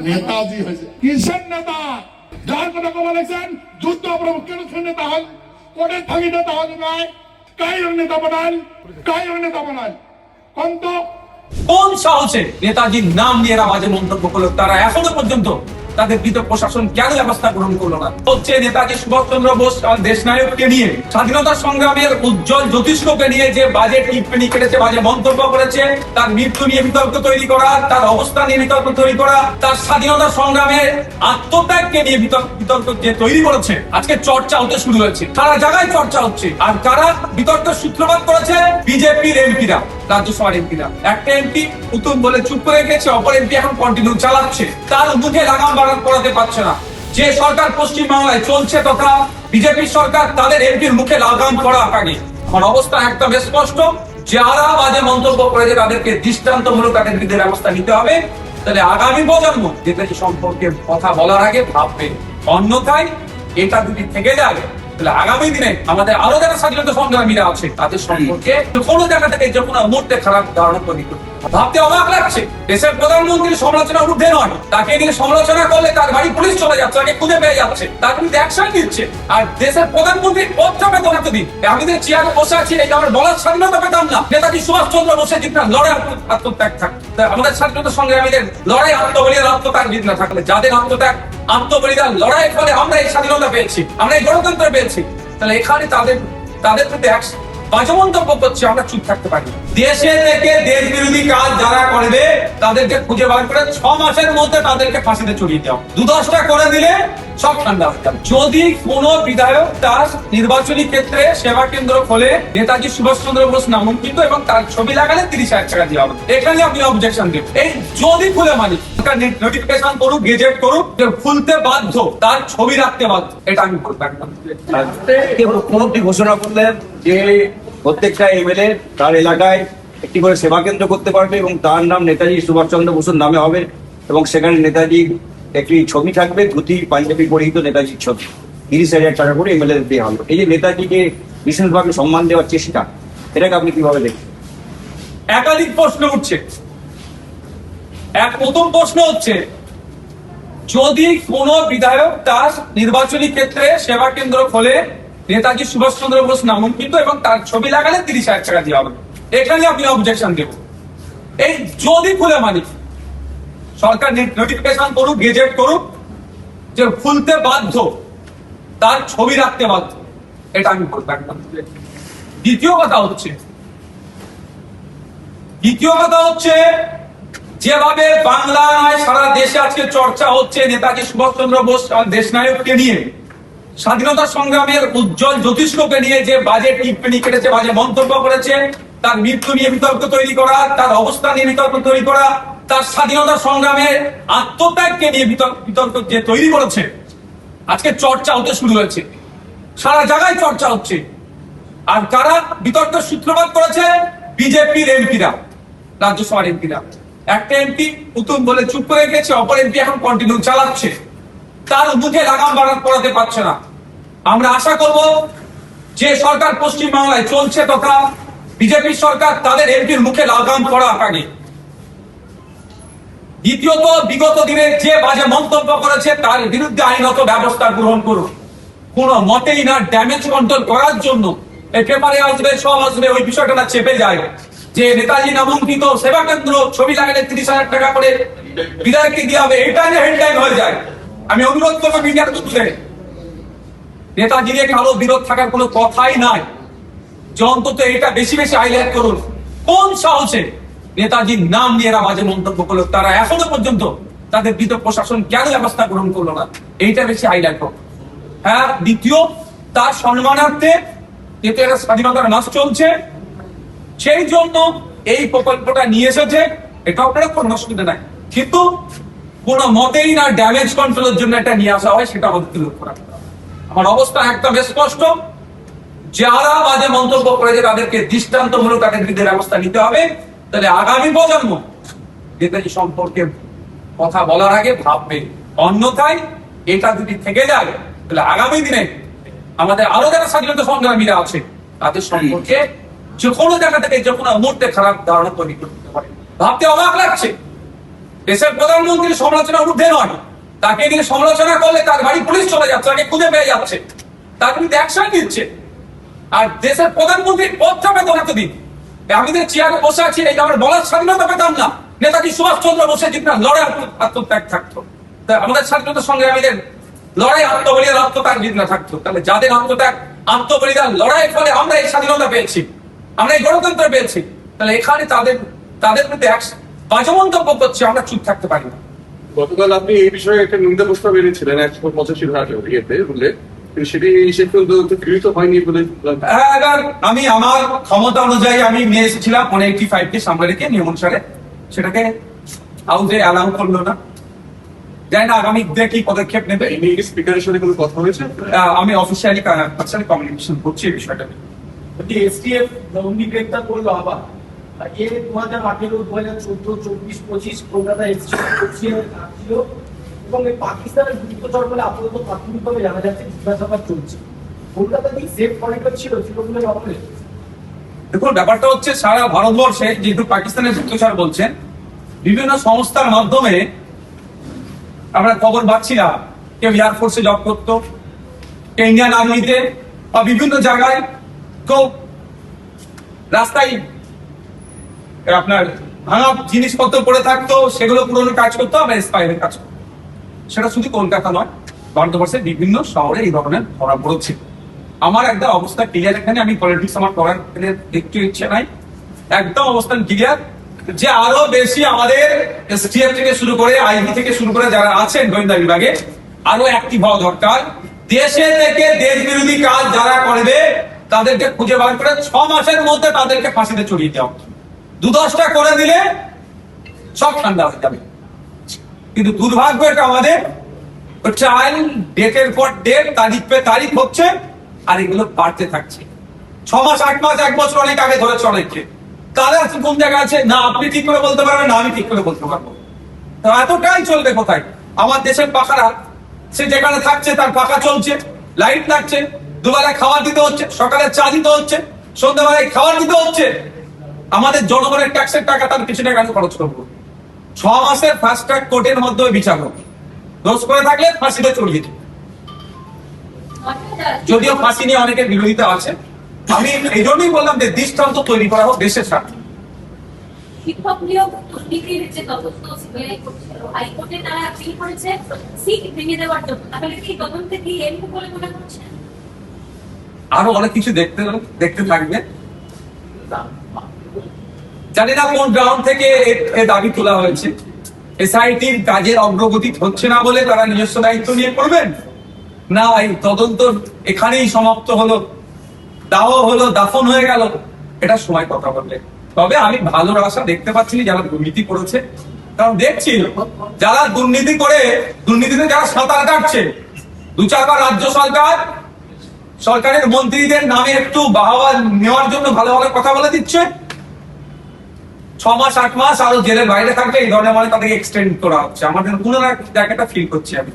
নেতাজি হয়েছে কিসের নেতা? যার কথা বলেছেন যুদ্ধ কেন নেতা হল, কোটে থাকি নেতা হল নয়, কাই নেতা বানান, কাই নেতা বানান কন্ত কোন সাহসে নেতাজির নাম নিয়ে এরা বাজে মন্তব্য করলো? তারা এখনো পর্যন্ত তাদের ভিতর প্রশাসন কেন ব্যবস্থা গ্রহণ করলো না? হচ্ছে নেতাজি সুভাষচন্দ্র বোস দেশ নায়ককে নিয়ে, স্বাধীনতা সংগ্রামের উজ্জ্বল জ্যোতিষ্ককে নিয়ে যে বাজে টিপ্পনি কেটেছে, বাজে মন্তব্য করেছে, তার মৃত্যু নিয়ে বিতর্ক তৈরি করা, তার অবস্থা নিয়ে বিতর্ক তৈরি করা, তার স্বাধীনতা সংগ্রামের আত্মত্যাগকে নিয়ে বিতর্ক যে তৈরি করেছে, আজকে চর্চা হতে শুরু হয়েছে, সারা জায়গায় চর্চা হচ্ছে। আর কারা বিতর্কের সূত্রপাত করেছে? বিজেপির এমপিরা, রাজ্যসভার এমপিরা। একটা এমপি উত্তম বলে চুপ করে গেছে, অপর এমপি এখন কন্টিনিউ চালাচ্ছে, তার মুখে লাগাম বাগান করাতে পারছে না। যে সরকার পশ্চিম বাংলায় চলছে তথা বিজেপি সরকার, তাদের এমপির মুখে লাগাম করা আগে আমার অবস্থা একদম স্পষ্ট। যারা বাজে মন্তব্য করেছে তাদেরকে দৃষ্টান্তমূলক তাদের বিরুদ্ধে ব্যবস্থা নিতে হবে। তাহলে আগামী প্রজন্ম নেতাজি সম্পর্কে কথা বলার আগে ভাববে, অন্যথায় এটা যদি থেকে যায় তাহলে আগামী দিনে আমাদের আরো যারা স্বাধীনতা সংগ্রামীরা আছে তাদের সম্পর্কে কোনো জায়গা থেকে যখন মুহূর্তে খারাপ ধারণা তৈরি করবে। ভাবতে অবাক লাগছে, দেশের প্রধানমন্ত্রীর সমালোচনার ঊর্ধ্বে নয়, তাকে নিয়ে সমালোচনা করলে তার বাড়ি পুলিশ চলে যাচ্ছে, তাকে খুঁজে পেয়ে যাচ্ছে, তার বিরুদ্ধে অ্যাকশন নিচ্ছে। আর দেশের প্রধানমন্ত্রীর পদটা পেতাম এতদিন, আমাদের চেয়ারে বসে আছি, এই আমার বলার স্বাধীনতা পেতাম না। নেতাজি সুভাষচন্দ্র বোসের যদি না লড়াই আত্মত্যাগ থাকতো, আমাদের স্বাধীনতা সংগ্রামীদের লড়াই আত্মবলিদান আত্মত্যাগ যদি না থাকলে, যাদের আত্মত্যাগ আত্মবলিদান লড়াইয়ের ফলে আমরা এই স্বাধীনতা পেয়েছি, আমরা এই গণতন্ত্র পেয়েছি, তাহলে এখানে তাদের প্রতি বাজে মন্তব্য করছে, আমরা চুপ থাকতে পারি? দেশে থেকে দেশ বিরোধী কাজ যারা করবে তাদেরকে খুঁজে বার করে 6 মাসের মধ্যে তাদেরকে ফাঁসিতে চড়িয়ে দাও। 2-10টা করে দিলে সব ঠান্ডা হয়ে যাবে। যদি কোন বিধায়ক তার নির্বাচনী ক্ষেত্রে সেবা কেন্দ্র খোলে, নেতাজি সুভাষচন্দ্র বোস নামাঙ্কিত এবং তার ছবি লাগালে 30,000 টাকা দেওয়া হবে। এখানে আপনি অবজেকশন দেবেন। এই যদি খুলে মানি নোটিফিকেশন করুক, গেজেট করুক, খুলতে বাধ্য, তার ছবি রাখতে বাধ্য, এটা আমি বলবো একদম। মুখ্যমন্ত্রী ঘোষণা করলেন যে প্রত্যেকটা এমএলএ তার এলাকায় একটি করে সেবা কেন্দ্র করতে পারবে এবং তার নাম নেতাজি সুভাষচন্দ্র বসুর নামে হবে এবং সেখানে নেতাজির একটি ছবি থাকবে, ধুতি পাঞ্জাবি পরিহিত নেতাজির ছবি, 30,000 টাকা করে এমএলএ দেওয়া হলো। এই যে নেতাজিকে বিশেষভাবে সম্মান দেওয়ার চেষ্টা, এটাকে আপনি কিভাবে দেখছেন? একাধিক প্রশ্ন উঠছে। প্রথম প্রশ্ন হচ্ছে, যদি কোন বিধায়ক তার নির্বাচনী ক্ষেত্রে সেবা কেন্দ্র খোলে, নেতাজি সুভাষচন্দ্র বোস নামাঙ্কিত এবং তার ছবি লাগালে 30,000 টাকা দেওয়া হবে, এখানে আপনি অবজেকশন দেবেন। এই যদি খুলে মানি, সরকার নোটিফিকেশন করুক, গেজেট করুক, যে খুলতে বাধ্য, তার ছবি রাখতে বাধ্য, এটা আমি বলবো একদম। দ্বিতীয় কথা হচ্ছে যেভাবে বাংলা নয় সারা দেশে আজকে চর্চা হচ্ছে নেতাজি সুভাষচন্দ্র বোস দেশ নায়ককে নিয়ে, স্বাধীনতা সংগ্রামের উজ্জ্বল জ্যোতিষ্ককে নিয়ে যে বাজে টিপ্পনি কেটেছে, বাজে মন্তব্য করেছে, তার মৃত্যু নিয়ে বিতর্ক তৈরি করা, তার অবস্থা নিয়ে বিতর্ক তৈরি করা, তার স্বাধীনতা সংগ্রামের আত্মত্যাগকে নিয়ে বিতর্ক যে তৈরি করেছে, আজকে চর্চা হতে শুরু হয়েছে, সারা জায়গায় চর্চা হচ্ছে। আর কারা বিতর্কের সূত্রপাত করেছে? বিজেপির এমপিরা, রাজ্যসভার এমপিরা। একটা এমপি উত্তম বলে চুপ করে গেছে, অপর এমপি এখন কন্টিনিউ চালাচ্ছে, তার মুখে লাগাম বাগান করাতে পারছে না। আমরা আশা করব যে সরকার পশ্চিম বাংলায় চলছে তথা বিজেপি সরকার, তাদের এমপির মুখে লাগাম করা আগে। দ্বিতীয়ত, বিগত দিনে যে বাজে মন্তব্য করেছে তার বিরুদ্ধে আইনত ব্যবস্থা গ্রহণ করুন। কোন মতেই না ড্যামেজ কন্ট্রোল করার জন্য এই পেপারে আসবে, সব আসবে, ওই বিষয়টা না চেপে যায় যে নেতাজি নামাঙ্কিত সেবা কেন্দ্র ছবি লাগালে 30,000 টাকা করে বিধায়ককে দিয়ে হবে, এটা যে হেডলাইন হয়ে যায়। আমি অনুরোধ করবো মিডিয়ার তুলে, নেতাজির কারো বিরোধ থাকার কোনো কথাই নাই, যে অন্তত এটা বেশি বেশি হাইলাইট করুন। কোন সাহসে নেতাজির নাম নিয়ে এরা বাজে মন্তব্য করলো? তারা এখনো পর্যন্ত তাদের বিরুদ্ধে প্রশাসন কেন ব্যবস্থা গ্রহণ করলো না? এইটা বেশি হাইলাইট করুন। হ্যাঁ, দ্বিতীয়, তার সম্মানার্থে যেহেতু এটা স্বাধীনতার মাস চলছে, সেই জন্য এই প্রকল্পটা নিয়ে এসেছে, এটা আপনারা কোনো অসুবিধা নাই, কিন্তু কোন মতেই না ড্যামেজ কন্ট্রোলের জন্য এটা নিয়ে আসা হয়, সেটা আমাদের লক্ষ্য রাখতে হবে। আমার অবস্থা একদম স্পষ্ট, যারা বাজে মন্তব্য করেছে তাদেরকে দৃষ্টান্তমূলক তাদের বিরুদ্ধে ব্যবস্থা নিতে হবে। তাহলে আগামী প্রজন্ম নেতাজি সম্পর্কে কথা বলার আগে ভাববে, অন্যথায় এটা যদি থেকে যায় তাহলে আগামী দিনে আমাদের আরো যারা স্বাধীনতা সংগ্রামীরা আছে তাদের সম্পর্কে যে কোনো জায়গা থেকে যে কোনো মুহূর্তে খারাপ ধারণা তৈরি করতে পারে। ভাবতে অবাক লাগছে, দেশের প্রধানমন্ত্রীর সমালোচনার ঊর্ধ্বে নয়। তাকে নিয়ে সমালোচনা করলে তার বাড়ি পুলিশ চলে যাচ্ছে, তাকে খুঁজে পেয়ে যাচ্ছে, তার বিরুদ্ধে অ্যাকশন নিচ্ছে। আর দেশের প্রধানমন্ত্রীর পদটা পেতাম এতদিন, আমি যে চেয়ারে বসে আছি এই আমার বলার স্বাধীনতা পেতাম না। নেতাজি সুভাষচন্দ্র বসে যেটা লড়াই আত্মত্যাগ থাকতো, তা আমাদের স্বাধীনতা সংগ্রামীদের লড়াই আত্মবলিদান আত্মত্যাগ যদি না থাকতো, তাহলে যাদের আত্মত্যাগ আত্মবলিদান লড়াইয়ের ফলে আমরা এই স্বাধীনতা পেয়েছি, আমরা এই গণতন্ত্র পেয়েছি, তাহলে এখানে তাদের বিরুদ্ধে বাজে মন্তব্য করছে, আমরা চুপ থাকতে পারি না। গতকাল আপনি এই বিষয়ে একটা নিন্দা প্রস্তাব এনেছিলেন 185 ধারা ইয়েতে বলে, কিন্তু সেটি সে গৃহীত হয়নি বলে। এবার আমি আমার ক্ষমতা অনুযায়ী আমি নিয়ে এসেছিলাম 185 কে সামনে রেখে নিয়ম অনুসারে, সেটাকে হাউসে অ্যালাউ করলো না। জানি না আগামী কি পদক্ষেপ নেবে। এই নিয়ে স্পিকারের সাথে কোনো কথা হয়েছে? আমি অফিসিয়ালি কমিউনিকেশন করছি এই বিষয়টা নিয়ে। এসটিএফ নন্দী গ্রেপ্তার করলো আবার। এর 2018, 2014, 24, 25 কলকাতা এসটিএফ ছিল এবং এই পাকিস্তানের গুরুত্বচর বলে আপাতত প্রাথমিকভাবে জানা যাচ্ছে জিজ্ঞাসাবাদ চলছে। কলকাতা কি সেফ করিডর ছিল তৃণমূলের অপরে? দেখুন, ব্যাপারটা হচ্ছে সারা ভারতবর্ষে যেহেতু পাকিস্তানের গুপ্তচর বলছেন, বিভিন্ন সংস্থার মাধ্যমে আমরা খবর পাচ্ছি না, কেউ এয়ারফোর্সে জব করতো, কেউ ইন্ডিয়ান আর্মিতে, বা বিভিন্ন জায়গায় কেউ রাস্তায় আপনার ভাঙা জিনিসপত্র পড়ে থাকতো, সেগুলো পুরোনো কাজ করতো, আবার এক্সপায়ারের কাজ করতো। সেটা শুধু কলকাতা নয়, ভারতবর্ষের বিভিন্ন শহরে এই ধরনের ধরা পড়েছে। আমার একদম অবস্থা ক্লিয়ার, এখানে আমি পলিটিক্স আমার করার একটু ইচ্ছে নাই, একদম অবস্থান ক্লিয়ার যে আরো বেশি আমাদের এসটিএফ থেকে শুরু করে আইবি থেকে শুরু করে যারা আছেন গোয়েন্দা বিভাগে আরো অ্যাক্টিভ হওয়া দরকার। দেশে থেকে দেশ বিরোধী কাজ যারা করবে তাদেরকে খুঁজে বার করে 6 মাসের মধ্যে তাদেরকে ফাঁসিতে চড়িয়ে দেওয়া। 2-10টা করে দিলে সব ঠান্ডা হয়ে যাবে। কিন্তু দুর্ভাগ্য এটা আমাদের, ট্রায়াল ডেটের পর ডেট, তারিখ পে তারিখ হচ্ছে, আর এগুলো বাড়তে থাকছে। 6 মাস, 8 মাস, 1 বছর অনেক আগে ধরেছে অনেককে। তাদের কোন জায়গায় আছে না আপনি ঠিক করে বলতে পারবেন, না আমি ঠিক করে বলতে পারবো। তো এতটাই চলবে কোথায়? আমার দেশের পাখারা সে যেখানে থাকছে তার পাখা চলছে, লাইট লাগছে, দুবেলা খাবার দিতে হচ্ছে, সকালে চা দিতে হচ্ছে, সন্ধ্যাবেলায় খাবার দিতে হচ্ছে। আমাদের জনগণের ট্যাক্সের টাকা তার পিছনে কেন খরচ করবো? 6 মাসের ফাস্ট ট্র্যাক কোর্টের মাধ্যমে বিচার হোক, দোষ করে থাকলে ফাঁসিতে চড়িয়ে দিই। যদিও ফাঁসি নিয়ে অনেকের বিরোধিতা আছে, আমি এই জন্যই বললাম যে দৃষ্টান্ত তৈরি করা হোক দেশের স্বার্থে। শিক্ষক নিয়োগ দুর্নীতির যে তদন্ত সিবিআই করছিল, হাইকোর্টে তারা আপিল করেছে সিট ভেঙে দেওয়ার জন্য। তাহলে কি তদন্তে কি এন্ড বলে মনে করছেন? আরো অনেক কিছু দেখতে থাকবে। জানি না কোন গ্রাউন্ড থেকে এ দাবি তোলা হয়েছে। এসআইটির কাজের অগ্রগতি হচ্ছে না বলে তারা নিজস্ব দায়িত্ব নিয়ে করবেন না, এই তদন্ত এখানেই সমাপ্ত হলো, দাহ হলো, দাফন হয়ে গেল, এটা সময় কথা বলবে। তবে আমি ভালো আশা দেখতে পাচ্ছি যারা দুর্নীতি করেছে, কারণ দেখছি যারা দুর্নীতি করে দুর্নীতিতে যারা সাঁতার কাটছে, 2-4 বার রাজ্য সরকারের মন্ত্রীদের নামে একটু বাহবা নেওয়ার জন্য ভালো ভালো কথা বলে দিচ্ছে, 6 মাস 8 মাস আরো জেলের বাইরে থাকবে, এই ধরনের মানে তাদেরকে এক্সটেন্ড করা হচ্ছে। আমাদের কোনো জায়গাটা ফিল করছি আমি।